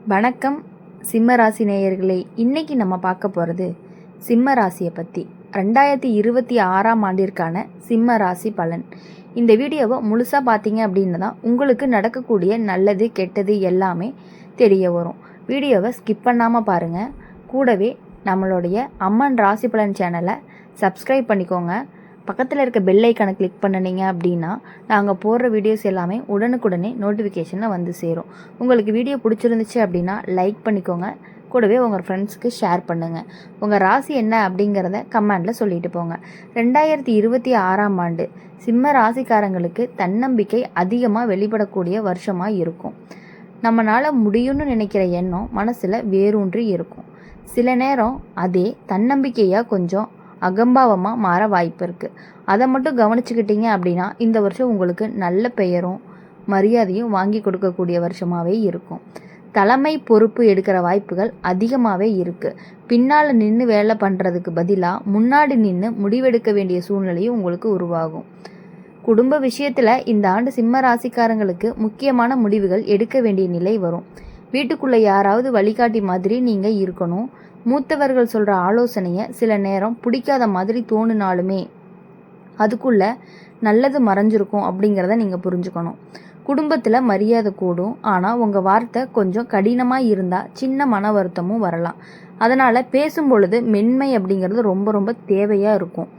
வணக்கம் சிம்ம ராசி நேயர்களே. இன்னைக்கு நம்ம பார்க்க போகிறது சிம்ம ராசியை பற்றி 2026ஆம் ஆண்டிற்கான சிம்ம ராசி பலன். இந்த வீடியோவை முழுசாக பார்த்தீங்க அப்படின்னு தான் உங்களுக்கு நடக்கக்கூடிய நல்லது கெட்டது எல்லாமே தெரிய வரும். வீடியோவை ஸ்கிப் பண்ணாமல் பாருங்கள். கூடவே நம்மளுடைய அம்மன் ராசி பலன் சேனலை சப்ஸ்கிரைப் பண்ணிக்கோங்க. பக்கத்தில் இருக்க பெல் ஐக்கானை கிளிக் பண்ணினீங்க அப்படின்னா நாங்கள் போடுற வீடியோஸ் எல்லாமே உடனுக்குடனே நோட்டிஃபிகேஷனில் வந்து சேரும். உங்களுக்கு வீடியோ பிடிச்சிருந்துச்சு அப்படின்னா லைக் பண்ணிக்கோங்க. கூடவே உங்கள் ஃப்ரெண்ட்ஸுக்கு ஷேர் பண்ணுங்கள். உங்கள் ராசி என்ன அப்படிங்கிறத கமெண்டில் சொல்லிட்டு போங்க. 2026ஆம் ஆண்டு சிம்ம ராசிக்காரங்களுக்கு தன்னம்பிக்கை அதிகமாக வெளிப்படக்கூடிய வருஷமாக இருக்கும். நம்மளால் முடியும்னு நினைக்கிற எண்ணம் மனசில் வேரூன்றி இருக்கும். சில நேரம் அதே தன்னம்பிக்கையாக கொஞ்சம் அகம்பாவமாக மாற வாய்ப்பு இருக்குது. அதை மட்டும் கவனிச்சுக்கிட்டீங்க அப்படின்னா இந்த வருஷம் உங்களுக்கு நல்ல பெயரும் மரியாதையும் வாங்கி கொடுக்கக்கூடிய வருஷமாகவே இருக்கும். தலைமை பொறுப்பு எடுக்கிற வாய்ப்புகள் அதிகமாகவே இருக்குது. பின்னால் நின்று வேலை பண்ணுறதுக்கு பதிலாக முன்னாடி நின்று முடிவெடுக்க வேண்டிய சூழ்நிலையும் உங்களுக்கு உருவாகும். குடும்ப விஷயத்தில் இந்த ஆண்டு சிம்ம ராசிக்காரங்களுக்கு முக்கியமான முடிவுகள் எடுக்க வேண்டிய நிலை வரும். வீட்டுக்குள்ளே யாராவது வழிகாட்டி மாதிரி நீங்கள் இருக்கணும். மூத்தவர்கள் சொல்கிற ஆலோசனையை சில நேரம் பிடிக்காத மாதிரி தோணுனாலுமே அதுக்குள்ளே நல்லது மறைஞ்சிருக்கும் அப்படிங்கிறத நீங்கள் புரிஞ்சுக்கணும். குடும்பத்தில் மரியாதை கூடும், ஆனால் உங்கள் வார்த்தை கொஞ்சம் கடினமாக இருந்தால் சின்ன மன வருத்தமும் வரலாம். அதனால் பேசும் பொழுது மென்மை அப்படிங்கிறது ரொம்ப ரொம்ப தேவையாக இருக்கும்.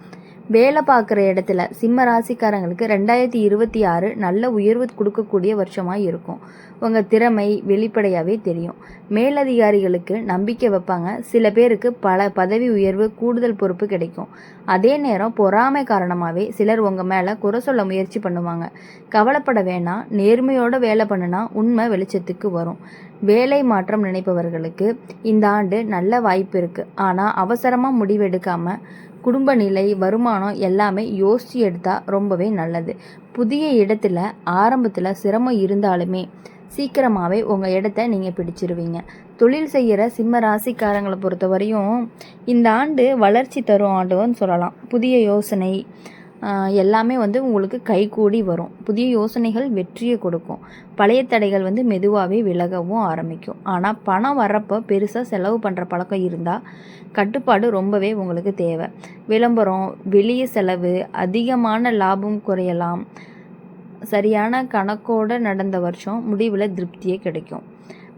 வேலை பார்க்குற இடத்துல சிம்ம ராசிக்காரங்களுக்கு 2026 நல்ல உயர்வு கொடுக்கக்கூடிய வருஷமாக இருக்கும். உங்கள் திறமை வெளிப்படையாகவே தெரியும். மேலதிகாரிகளுக்கு நம்பிக்கை வைப்பாங்க. சில பேருக்கு பல பதவி உயர்வு கூடுதல் பொறுப்பு கிடைக்கும். அதே நேரம் பொறாமை காரணமாகவே சிலர் உங்கள் மேலே குறை சொல்ல முயற்சி பண்ணுவாங்க. கவலைப்பட வேணாம். நேர்மையோடு வேலை பண்ணுனா உண்மை வெளிச்சத்துக்கு வரும். வேலை மாற்றம் நினைப்பவர்களுக்கு இந்த ஆண்டு நல்ல வாய்ப்பு இருக்குது. ஆனால் அவசரமாக முடிவெடுக்காமல் குடும்ப நிலை வருமானம் எல்லாமே யோசித்து எடுத்தால் ரொம்பவே நல்லது. புதிய இடத்துல ஆரம்பத்தில் சிரமம் இருந்தாலுமே சீக்கிரமாகவே உங்கள் இடத்த நீங்கள் பிடிச்சிருவீங்க. தொழில் செய்கிற சிம்ம ராசிக்காரங்களை பொறுத்த வரையும் இந்த ஆண்டு வளர்ச்சி தரும் ஆண்டுன்னு சொல்லலாம். புதிய யோசனை எல்லாமே உங்களுக்கு கைகூடி வரும். புதிய யோசனைகள் வெற்றியை கொடுக்கும். பழைய தடைகள் மெதுவாகவே விலகவும் ஆரம்பிக்கும். ஆனால் பணம் வர்றப்போ பெருசாக செலவு பண்ணுற பழக்கம் இருந்தால் கட்டுப்பாடு ரொம்பவே உங்களுக்கு தேவை. விளம்பரம், வெளிய செலவு, அதிகமான லாபம் குறையலாம். சரியான கணக்கோடு நடந்த வருஷம் முடிவில் திருப்தியே கிடைக்கும்.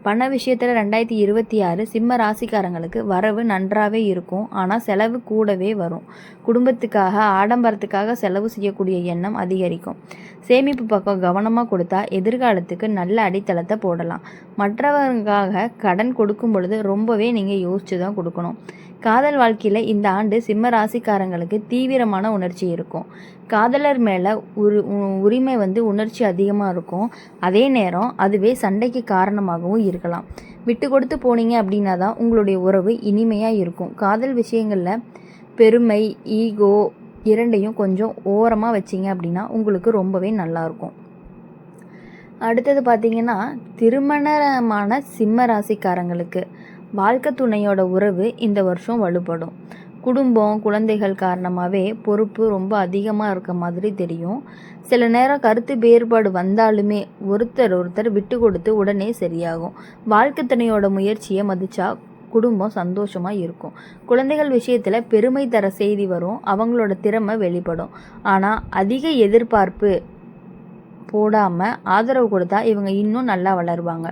பண விஷயத்தில் 2026 சிம்ம ராசிக்காரங்களுக்கு வரவு நன்றாகவே இருக்கும். ஆனால் செலவு கூடவே வரும். குடும்பத்துக்காக ஆடம்பரத்துக்காக செலவு செய்யக்கூடிய எண்ணம் அதிகரிக்கும். சேமிப்பு பக்கம் கவனமாக கொடுத்தா எதிர்காலத்துக்கு நல்ல அடித்தளத்தை போடலாம். மற்றவர்களுக்காக கடன் கொடுக்கும் பொழுது ரொம்பவே நீங்கள் யோசித்து தான் கொடுக்கணும். காதல் வாழ்க்கையில் இந்த ஆண்டு சிம்ம ராசிக்காரங்களுக்கு தீவிரமான உணர்ச்சி இருக்கும். காதலர் மேலே உரிமை உணர்ச்சி அதிகமாக இருக்கும். அதே நேரம் அதுவே சண்டைக்கு காரணமாகவும் இருக்கலாம். விட்டு கொடுத்து போனீங்க அப்படின்னா தான் உங்களுடைய உறவு இனிமையாக இருக்கும். காதல் விஷயங்களில் பெருமை, ஈகோ இரண்டையும் கொஞ்சம் ஓரமாக வச்சிங்க அப்படின்னா உங்களுக்கு ரொம்பவே நல்லாயிருக்கும். அடுத்தது பார்த்திங்கன்னா, திருமணமான சிம்ம ராசிக்காரங்களுக்கு வாழ்க்கை துணையோட உறவு இந்த வருஷம் வலுப்படும். குடும்பம், குழந்தைகள் காரணமாகவே பொறுப்பு ரொம்ப அதிகமாக இருக்க மாதிரி தெரியும். சில நேரம் கருத்து வேறுபாடு வந்தாலுமே ஒருத்தர் விட்டு கொடுத்து உடனே சரியாகும். வாழ்க்கை துணையோட முயற்சியை மதிச்சா குடும்பம் சந்தோஷமாக இருக்கும். குழந்தைகள் விஷயத்தில் பெருமை தர செய்தி வரும். அவங்களோட திறமை வெளிப்படும். ஆனால் அதிக எதிர்பார்ப்பு போடாமல் ஆதரவு கொடுத்தா இவங்க இன்னும் நல்லா வளருவாங்க.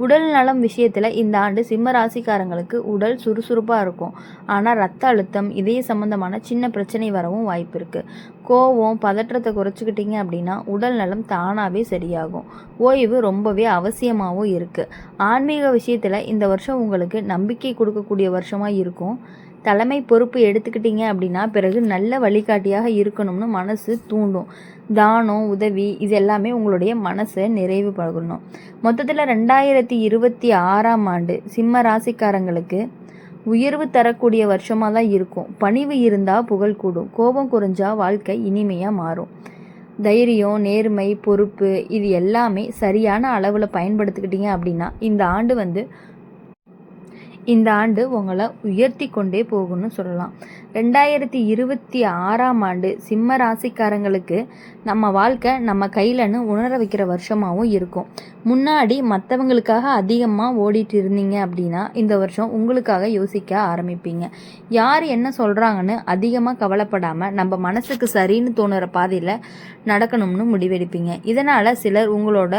உடல் நலம் விஷயத்தில் இந்த ஆண்டு சிம்ம ராசிக்காரங்களுக்கு உடல் சுறுசுறுப்பாக இருக்கும். ஆனால் ரத்த அழுத்தம், இதய சம்பந்தமான சின்ன பிரச்சனை வரவும் வாய்ப்பு இருக்குது. கோவம், பதற்றத்தை குறைச்சிக்கிட்டீங்க அப்படின்னா உடல் நலம் தானாகவே சரியாகும். ஓய்வு ரொம்பவே அவசியமாகவும் இருக்குது. ஆன்மீக விஷயத்தில் இந்த வருஷம் உங்களுக்கு நம்பிக்கை கொடுக்கக்கூடிய வருஷமாக இருக்கும். தலைமை பொறுப்பு எடுத்துக்கிட்டீங்க அப்படின்னா பிறகு நல்ல வழிகாட்டியாக இருக்கணும்னு மனசு தூண்டும். தானம், உதவி இது எல்லாமே உங்களுடைய மனசை நிறைவு பகணும். மொத்தத்தில் 2026ஆம் ஆண்டு சிம்ம ராசிக்காரங்களுக்கு உயர்வு தரக்கூடிய வருஷமாக தான் இருக்கும். பணிவு இருந்தால் புகழ் கூடும். கோபம் குறைஞ்சா வாழ்க்கை இனிமையாக மாறும். தைரியம், நேர்மை, பொறுப்பு இது எல்லாமே சரியான அளவில் பயன்படுத்திக்கிட்டீங்க அப்படின்னா இந்த ஆண்டு உங்களை உயர்த்தி கொண்டே போகணும்னு சொல்லலாம். 2026ஆம் ஆண்டு சிம்ம ராசிக்காரங்களுக்கு நம்ம வாழ்க்கை நம்ம கையிலன்னு உணர வைக்கிற வருஷமாகவும் இருக்கும். முன்னாடி மற்றவங்களுக்காக அதிகமாக ஓடிட்டு இருந்தீங்க அப்படின்னா இந்த வருஷம் உங்களுக்காக யோசிக்க ஆரம்பிப்பீங்க. யார் என்ன சொல்கிறாங்கன்னு அதிகமாக கவலைப்படாமல் நம்ம மனசுக்கு சரின்னு தோணுற பாதையில் நடக்கணும்னு முடிவெடுப்பீங்க. இதனால் சிலர் உங்களோட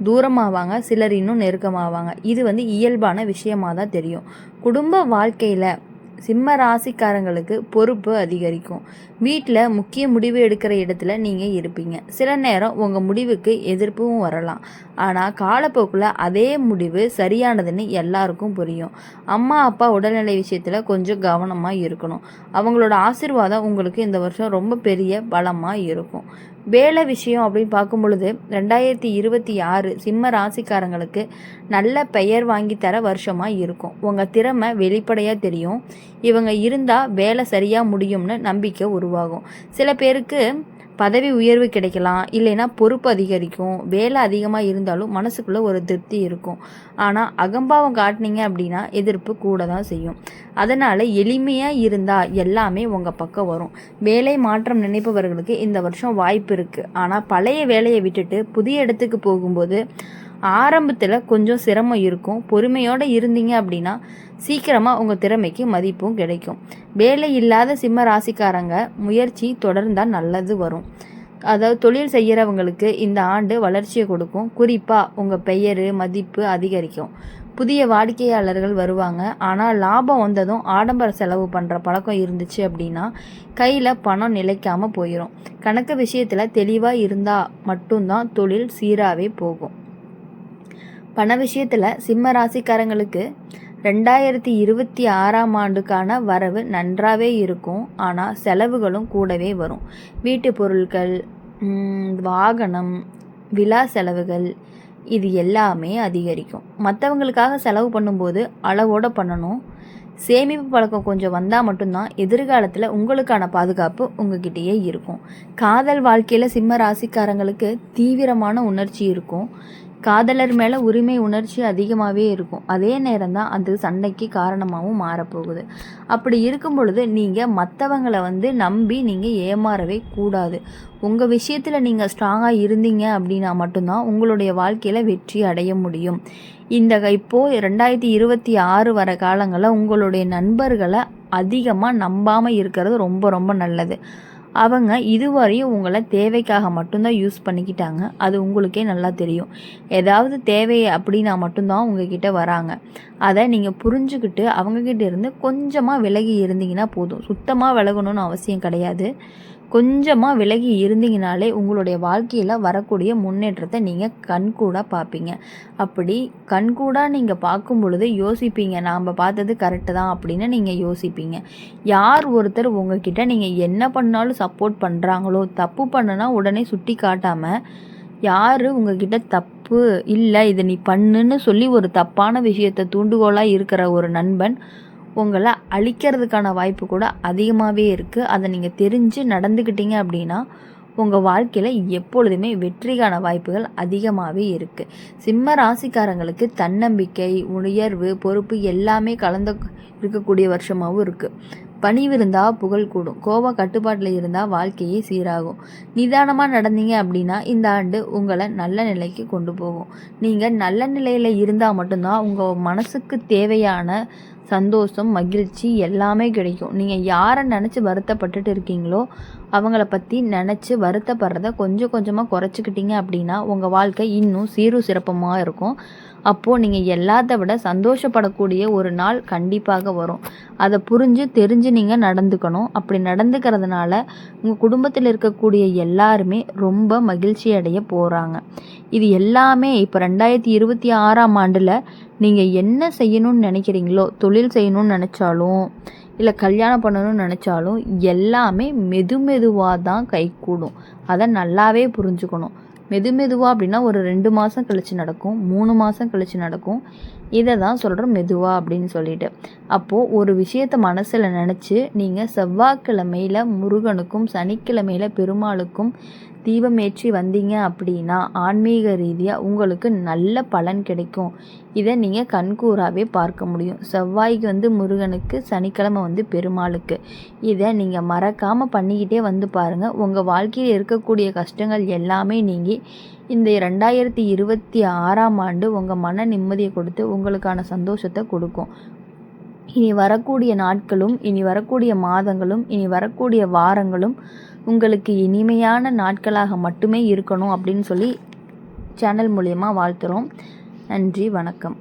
தூரமாவாங்க, சிலர் இன்னும் நெருக்கமாவாங்க. இது இயல்பான விஷயமாக தான் தெரியும். குடும்ப வாழ்க்கையில் சிம்ம ராசிக்காரங்களுக்கு பொறுப்பு அதிகரிக்கும். வீட்டில் முக்கிய முடிவு எடுக்கிற இடத்துல நீங்கள் இருப்பீங்க. சில நேரம் உங்கள் முடிவுக்கு எதிர்ப்பும் வரலாம். ஆனால் காலப்போக்கில் அதே முடிவு சரியானதுன்னு எல்லாருக்கும் புரியும். அம்மா அப்பா உடல்நிலை விஷயத்தில் கொஞ்சம் கவனமாக இருக்கணும். அவங்களோட ஆசீர்வாதம் உங்களுக்கு இந்த வருஷம் ரொம்ப பெரிய பலமாக இருக்கும். வேலை விஷயம் அப்படின்னு பார்க்கும் பொழுது 2026 சிம்ம ராசிக்காரங்களுக்கு நல்ல பெயர் வாங்கி தர வருஷமாக இருக்கும். உங்கள் திறமை வெளிப்படையாக தெரியும். இவங்க இருந்தால் வேலை சரியாக முடியும்னு நம்பிக்கை உருவாகும். சில பேருக்கு பதவி உயர்வு கிடைக்கலாம், இல்லைன்னா பொறுப்பு அதிகரிக்கும். வேலை அதிகமாக இருந்தாலும் மனசுக்குள்ளே ஒரு திருப்தி இருக்கும். ஆனால் அகம்பாவம் காட்டினீங்க அப்படின்னா எதிர்ப்பு கூட தான் செய்யும். அதனால் எளிமையாக இருந்தால் எல்லாமே உங்கள் பக்கம் வரும். வேலை மாற்றம் நினைப்பவர்களுக்கு இந்த வருஷம் வாய்ப்பு இருக்குது. ஆனால் பழைய வேலையை விட்டுட்டு புதிய இடத்துக்கு போகும்போது ஆரம்பத்தில் கொஞ்சம் சிரமம் இருக்கும். பொறுமையோடு இருந்தீங்க அப்படின்னா சீக்கிரமாக உங்கள் திறமைக்கு மதிப்பும் கிடைக்கும். வேலை இல்லாத சிம்ம ராசிக்காரங்க முயற்சி தொடர்ந்தால் நல்லது வரும். அதாவது தொழில் செய்கிறவங்களுக்கு இந்த ஆண்டு வளர்ச்சியை கொடுக்கும். குறிப்பாக உங்கள் பெயர் மதிப்பு அதிகரிக்கும். புதிய வாடிக்கையாளர்கள் வருவாங்க. ஆனால் லாபம் வந்ததும் ஆடம்பர செலவு பண்ணுற பழக்கம் இருந்துச்சு அப்படின்னா கையில் பணம் நிலைக்காமல் போயிடும். கணக்கு விஷயத்தில் தெளிவாக இருந்தால் மட்டும்தான் தொழில் சீராகவே போகும். பண விஷயத்தில் சிம்ம ராசிக்காரங்களுக்கு 2026ஆம் ஆண்டுக்கான வரவு நன்றாகவே இருக்கும். ஆனால் செலவுகளும் கூடவே வரும். வீட்டு பொருட்கள், வாகனம், விழா செலவுகள் இது எல்லாமே அதிகரிக்கும். மற்றவங்களுக்காக செலவு பண்ணும்போது அளவோடு பண்ணணும். சேமிப்பு பழக்கம் கொஞ்சம் வந்தால் மட்டும்தான் எதிர்காலத்தில் உங்களுக்கான பாதுகாப்பு உங்ககிட்டயே இருக்கும். காதல் வாழ்க்கையில் சிம்ம ராசிக்காரங்களுக்கு தீவிரமான உணர்ச்சி இருக்கும். காதலர் மேலே உரிமை உணர்ச்சி அதிகமாகவே இருக்கும். அதே நேரம் தான் அது சண்டைக்கு காரணமாகவும் மாறப்போகுது. அப்படி இருக்கும் பொழுது நீங்கள் மற்றவங்களை நம்பி நீங்கள் ஏமாறவே கூடாது. உங்கள் விஷயத்தில் நீங்கள் ஸ்ட்ராங்காக இருந்தீங்க அப்படின்னா மட்டும்தான் உங்களுடைய வாழ்க்கையில் வெற்றி அடைய முடியும். இப்போது 2026 வர காலங்களில் உங்களுடைய நண்பர்களை அதிகமாக நம்பாமல் இருக்கிறது ரொம்ப ரொம்ப நல்லது. அவங்க இதுவரையும் உங்களை தேவைக்காக மட்டும்தான் யூஸ் பண்ணிக்கிட்டாங்க. அது உங்களுக்கே நல்லா தெரியும். ஏதாவது தேவை அப்படின்னா மட்டும்தான் உங்ககிட்ட வராங்க. அதை நீங்கள் புரிஞ்சுக்கிட்டு அவங்கக்கிட்ட இருந்து கொஞ்சமாக விலகி இருந்தீங்கன்னா போதும். சுத்தமாக விலகணும்னு அவசியம் கிடையாது. கொஞ்சமாக விலகி இருந்தீங்கனாலே உங்களுடைய வாழ்க்கையில் வரக்கூடிய முன்னேற்றத்தை நீங்கள் கண்கூடாக பார்ப்பீங்க. அப்படி கண்கூடாக நீங்கள் பார்க்கும் பொழுது யோசிப்பீங்க, நாம் பார்த்தது கரெக்டு தான் அப்படின்னு நீங்கள் யோசிப்பீங்க. யார் ஒருத்தர் உங்ககிட்ட நீங்கள் என்ன பண்ணாலும் சப்போர்ட் பண்ணுறாங்களோ, தப்பு பண்ணுனா உடனே சுட்டி காட்டாமல் யார் உங்ககிட்ட தப்பு இல்லை இதை நீ பண்ணுன்னு சொல்லி ஒரு தப்பான விஷயத்தை தூண்டுகோலாக இருக்கிற ஒரு நண்பன் உங்களை அழிக்கிறதுக்கான வாய்ப்பு கூட அதிகமாகவே இருக்குது. அதை நீங்கள் தெரிஞ்சு நடந்துக்கிட்டீங்க அப்படின்னா உங்கள் வாழ்க்கையில் எப்பொழுதுமே வெற்றிக்கான வாய்ப்புகள் அதிகமாகவே இருக்குது. சிம்ம ராசிக்காரங்களுக்கு தன்னம்பிக்கை, உயர்வு, பொறுப்பு எல்லாமே கலந்து இருக்கக்கூடிய வருஷமாகவும் இருக்குது. பணிவு இருந்தால் புகழ் கூடும். கோபம் கட்டுப்பாட்டில் இருந்தால் வாழ்க்கையே சீராகும். நிதானமாக நடந்தீங்க அப்படின்னா இந்த ஆண்டு உங்களை நல்ல நிலைக்கு கொண்டு போகும். நீங்கள் நல்ல நிலையில் இருந்தால் மட்டும்தான் உங்கள் மனசுக்கு தேவையான சந்தோஷம், மகிழ்ச்சி எல்லாமே கிடைக்கும். நீங்கள் யாரை நினச்சி வருத்தப்பட்டுட்டு இருக்கீங்களோ அவங்கள பற்றி நினச்சி வருத்தப்படுறத கொஞ்சம் கொஞ்சமாக குறைச்சிக்கிட்டீங்க அப்படின்னா உங்கள் வாழ்க்கை இன்னும் சீரும் சிறப்பமாக இருக்கும். அப்போது நீங்கள் எல்லாத்த விட சந்தோஷப்படக்கூடிய ஒரு நாள் கண்டிப்பாக வரும். அதை தெரிஞ்சு நீங்கள் நடந்துக்கணும். அப்படி நடந்துக்கிறதுனால உங்கள் குடும்பத்தில் இருக்கக்கூடிய எல்லாருமே ரொம்ப மகிழ்ச்சி அடைய போகிறாங்க. இது எல்லாமே இப்போ 2026ஆம் ஆண்டில் நீங்கள் என்ன செய்யணும்னு நினைக்கிறீங்களோ, தொழில் செய்யணும்னு நினச்சாலும் இல்லை கல்யாணம் பண்ணணும்னு நினச்சாலும் எல்லாமே மெதுவாக தான் கைகூடும். அதை நல்லாவே புரிஞ்சுக்கணும். மெதுவாக அப்படின்னா ஒரு 2 மாதம் கழித்து நடக்கும், 3 மாதம் கழித்து நடக்கும். இதை தான் சொல்கிறோம் மெதுவாக அப்படின்னு சொல்லிட்டு. அப்போது ஒரு விஷயத்தை மனசில் நினச்சி நீங்கள் செவ்வாய்க்கிழமையில் முருகனுக்கும், சனிக்கிழமையில் பெருமாளுக்கும், தீபம் ஏற்றி வந்தீங்க அப்படின்னா ஆன்மீக ரீதியாக உங்களுக்கு நல்ல பலன் கிடைக்கும். இதை நீங்கள் கண்கூறாகவே பார்க்க முடியும். செவ்வாய்க்கு வந்து முருகனுக்கு, சனிக்கிழமை வந்து பெருமாளுக்கு. இதை நீங்கள் மறக்காமல் பண்ணிக்கிட்டே வந்து பாருங்கள். உங்கள் வாழ்க்கையில் இருக்கக்கூடிய கஷ்டங்கள் எல்லாமே நீங்கி இந்த 2026ஆம் ஆண்டு உங்கள் மன நிம்மதியை கொடுத்து உங்களுக்கான சந்தோஷத்தை கொடுக்கும். இனி வரக்கூடிய நாட்களும், இனி வரக்கூடிய மாதங்களும், இனி வரக்கூடிய வாரங்களும் உங்களுக்கு இனிமையான நாட்களாக மட்டுமே இருக்கணும் அப்படின்னு சொல்லி சேனல் மூலியமாக வாழ்த்துறோம். நன்றி, வணக்கம்.